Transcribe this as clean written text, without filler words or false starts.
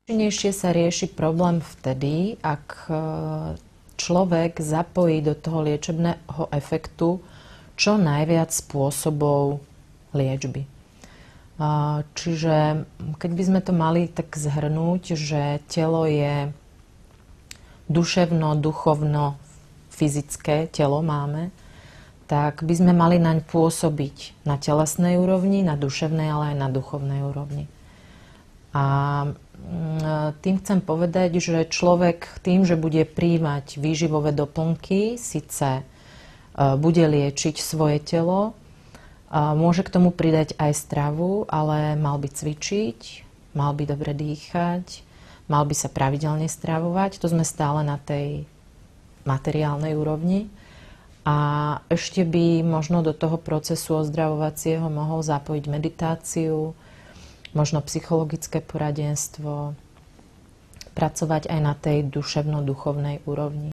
Účinnejšie sa rieši problém vtedy, ak človek zapojí do toho liečebného efektu čo najviac spôsobov liečby. Čiže keď by sme to mali tak zhrnúť, že telo je duševno, duchovno, fyzické telo máme, tak by sme mali naň pôsobiť na telesnej úrovni, na duševnej, ale aj na duchovnej úrovni. A tým chcem povedať, že človek tým, že bude prijímať výživové doplnky, síce bude liečiť svoje telo, môže k tomu pridať aj stravu, ale mal by cvičiť, mal by dobre dýchať, mal by sa pravidelne stravovať. To sme stále na tej materiálnej úrovni. A ešte by možno do toho procesu ozdravovacieho mohol zapojiť meditáciu, možno psychologické poradenstvo, pracovať aj na tej duševno-duchovnej úrovni.